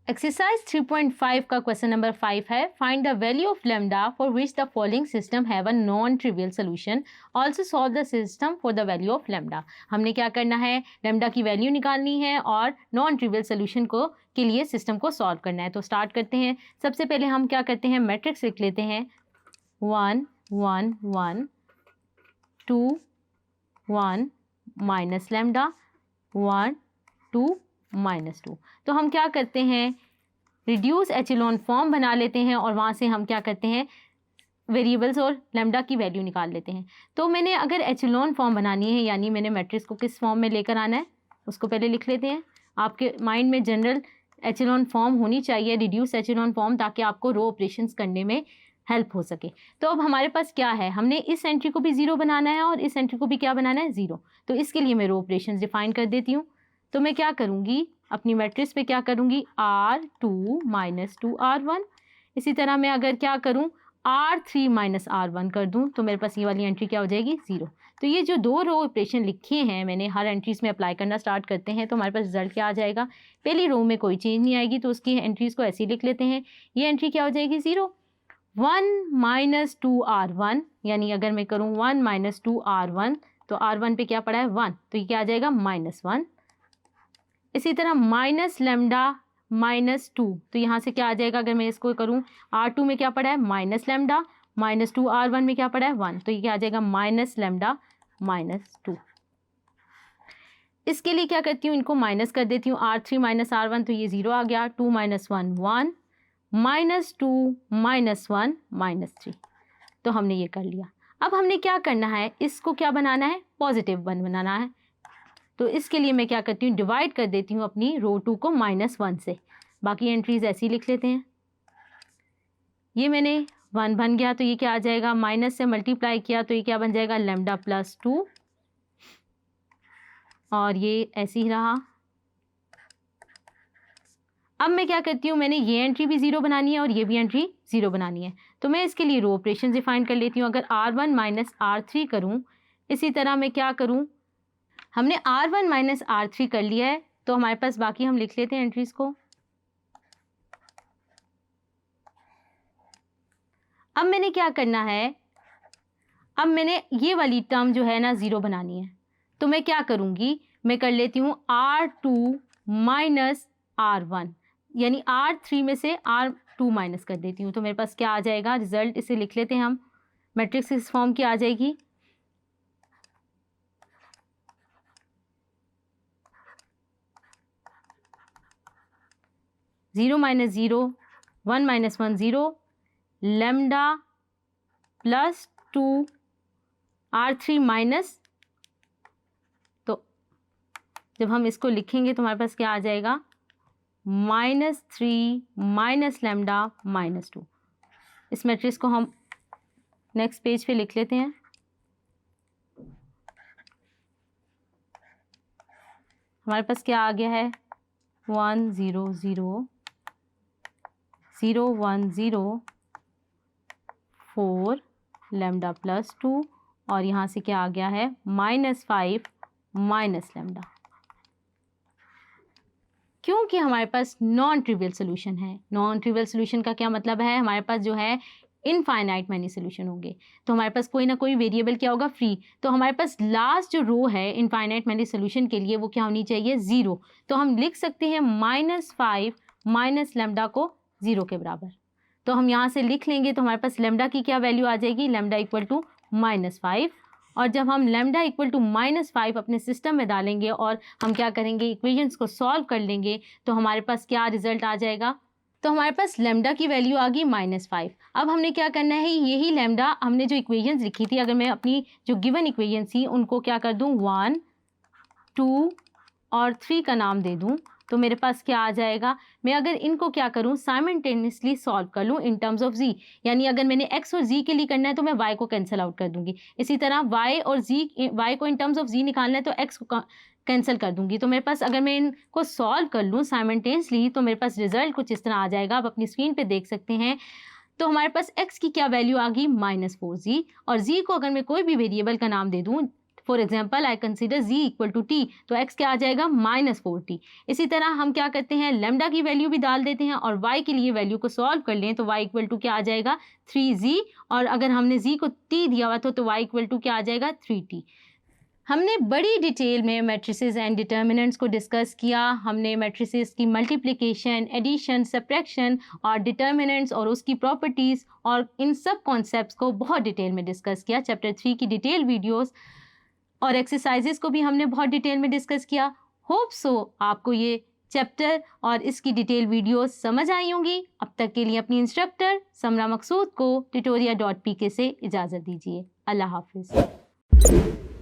Exercise 3.5 का question number 5 है, find the value of lambda for which the following system have a non trivial solution, also solve the system for the value of lambda. हमने क्या करना है, lambda की value निकालनी है और नॉन ट्रिवियल सोल्यूशन को के लिए सिस्टम को सॉल्व करना है। तो स्टार्ट करते हैं। सबसे पहले हम क्या करते हैं, मैट्रिक्स लिख लेते हैं 1 1 1 2 1 माइनस लेमडा 1 2 -2। तो हम क्या करते हैं, रिड्यूस एचेलॉन फॉर्म बना लेते हैं और वहाँ से हम क्या करते हैं, वेरिएबल्स और लेमडा की वैल्यू निकाल लेते हैं। तो मैंने अगर एचेलॉन फॉर्म बनानी है, यानी मैंने मैट्रिक्स को किस फॉर्म में लेकर आना है उसको पहले लिख लेते हैं। आपके माइंड में जनरल एचेलॉन फॉर्म होनी चाहिए, रिड्यूस एचेलॉन फॉर्म, ताकि आपको रो ऑपरेशंस करने में हेल्प हो सके। तो अब हमारे पास क्या है, हमने इस एंट्री को भी ज़ीरो बनाना है और इस एंट्री को भी क्या बनाना है, ज़ीरो। तो इसके लिए मैं रो ऑपरेशंस डिफाइन कर देती हूँ। तो मैं क्या करूँगी, अपनी मैट्रिक्स पे क्या करूँगी, R2 - 2 R1। इसी तरह मैं अगर क्या करूँ, R3 - R1 कर दूँ तो मेरे पास ये वाली एंट्री क्या हो जाएगी, ज़ीरो। तो ये जो दो रो ऑपरेशन लिखे हैं मैंने, हर एंट्रीज में अप्लाई करना स्टार्ट करते हैं तो हमारे पास रिजल्ट क्या आ जाएगा, पहली रो में कोई चेंज नहीं आएगी तो उसकी एंट्रीज़ को ऐसे ही लिख लेते हैं। ये एंट्री क्या हो जाएगी, ज़ीरो। 1 - 2 R1, यानी अगर मैं करूँ 1 - 2 R1 तो R1 पे क्या पड़ा है, 1, तो ये क्या आ जाएगा, -1। इसी तरह माइनस लेमडा -2, तो यहाँ से क्या आ जाएगा, अगर मैं इसको करूँ, R2 में क्या पड़ा है, माइनस लेमडा, -2 R1 में क्या पड़ा है, 1, तो ये क्या आ जाएगा, माइनस लेमडा -2। इसके लिए क्या करती हूँ, इनको माइनस कर देती हूँ, R3 - R1 तो ये 0 आ गया, 2 - 1 1, -2 -1 -3। तो हमने ये कर लिया। अब हमने क्या करना है, इसको क्या बनाना है, पॉजिटिव 1 बनाना है। तो इसके लिए मैं क्या करती हूँ, डिवाइड कर देती हूँ अपनी रो 2 को -1 से। बाकी एंट्रीज ऐसी लिख लेते हैं। ये मैंने 1 बन गया तो ये क्या आ जाएगा, माइनस से मल्टीप्लाई किया तो ये क्या बन जाएगा, लेमडा +2, और ये ऐसे ही रहा। अब मैं क्या करती हूँ, मैंने ये एंट्री भी 0 बनानी है और ये भी एंट्री 0 बनानी है। तो मैं इसके लिए रो ऑपरेशन डिफाइन कर लेती हूँ। अगर R1 - R3 करूँ, इसी तरह मैं क्या करूँ, हमने R1 - R3 कर लिया है तो हमारे पास बाकी हम लिख लेते हैं एंट्रीज को। अब मैंने क्या करना है, अब मैंने ये वाली टर्म जो है ना 0 बनानी है। तो मैं क्या करूँगी, मैं कर लेती हूँ R2 - R1, यानी R3 में से R2 माइनस कर देती हूँ। तो मेरे पास क्या आ जाएगा, रिजल्ट इसे लिख लेते हैं हम, मैट्रिक्स इस फॉर्म की आ जाएगी। ज़ीरो - 0 1 - 1 0, लेमडा +2 R3 माइनस, तो जब हम इसको लिखेंगे तो हमारे पास क्या आ जाएगा, -3 लेमडा -2। इस मैट्रिक्स को हम नेक्स्ट पेज पे लिख लेते हैं। हमारे पास क्या आ गया है, 1 0 0 0 1 0 4 लेमडा +2, और यहाँ से क्या आ गया है, -5 लेमडा। क्योंकि हमारे पास नॉन ट्रिवियल सोल्यूशन है। नॉन ट्रिवियल सोल्यूशन का क्या मतलब है, हमारे पास जो है इनफाइनाइट मैनी सोल्यूशन होंगे, तो हमारे पास कोई ना कोई वेरिएबल क्या होगा, फ्री। तो हमारे पास लास्ट जो रो है इनफाइनाइट मैनी सोल्यूशन के लिए वो क्या होनी चाहिए, 0। तो हम लिख सकते हैं -5 लेमडा को 0 के बराबर। तो हम यहाँ से लिख लेंगे तो हमारे पास लेमडा की क्या वैल्यू आ जाएगी, लेमडा = -5। और जब हम लेमडा = -5 अपने सिस्टम में डालेंगे और हम क्या करेंगे, इक्वेशंस को सॉल्व कर लेंगे, तो हमारे पास क्या रिजल्ट आ जाएगा, तो हमारे पास लेमडा की वैल्यू आ गई -5। अब हमने क्या करना है, यही लेमडा हमने जो इक्वेशंस लिखी थी, अगर मैं अपनी जो गिवन इक्वेशन थी उनको क्या कर दूं, 1 2 और 3 का नाम दे दूं, तो मेरे पास क्या आ जाएगा, मैं अगर इनको क्या करूं, साइमल्टेनियसली सॉल्व कर लूं इन टर्म्स ऑफ z, यानी अगर मैंने x और z के लिए करना है तो मैं y को कैंसिल आउट कर दूंगी। इसी तरह y को इन टर्म्स ऑफ z निकालना है तो x को कैंसिल कर दूंगी। तो मेरे पास अगर मैं इनको सॉल्व कर लूँ साइमल्टेनियसली तो मेरे पास रिजल्ट कुछ इस तरह आ जाएगा, आप अपनी स्क्रीन पे देख सकते हैं। तो हमारे पास x की क्या वैल्यू आ गई, -4z, और z को अगर मैं कोई भी वेरिएबल का नाम दे दूँ for example I consider z equal to T, तो x क्या आ जाएगा -4t। इसी तरह हम क्या करते हैं, लेमडा की वैल्यू भी डाल देते हैं और y के लिए वैल्यू को सॉल्व कर लें तो y इक्वल टू क्या आ जाएगा 3z, और अगर हमने z को t दिया हुआ तो y इक्वल टू क्या आ जाएगा 3t। हमने बड़ी डिटेल में मैट्रिसेस एंड डिटर्मिनेंट्स को डिस्कस किया। हमने मैट्रिसेस की मल्टीप्लिकेशन, एडिशन, सब्ट्रैक्शन और डिटर्मिनेंट्स और उसकी प्रॉपर्टीज़ और इन सब कॉन्सेप्ट्स को बहुत डिटेल में डिस्कस किया। चैप्टर 3 की डिटेल वीडियोस और एक्सरसाइजेस को भी हमने बहुत डिटेल में डिस्कस किया। होप सो आपको ये चैप्टर और इसकी डिटेल वीडियोस समझ आई होंगी। अब तक के लिए अपनी इंस्ट्रक्टर समरा मकसूद को tutoria.pk से इजाज़त दीजिए। अल्लाह हाफिज़।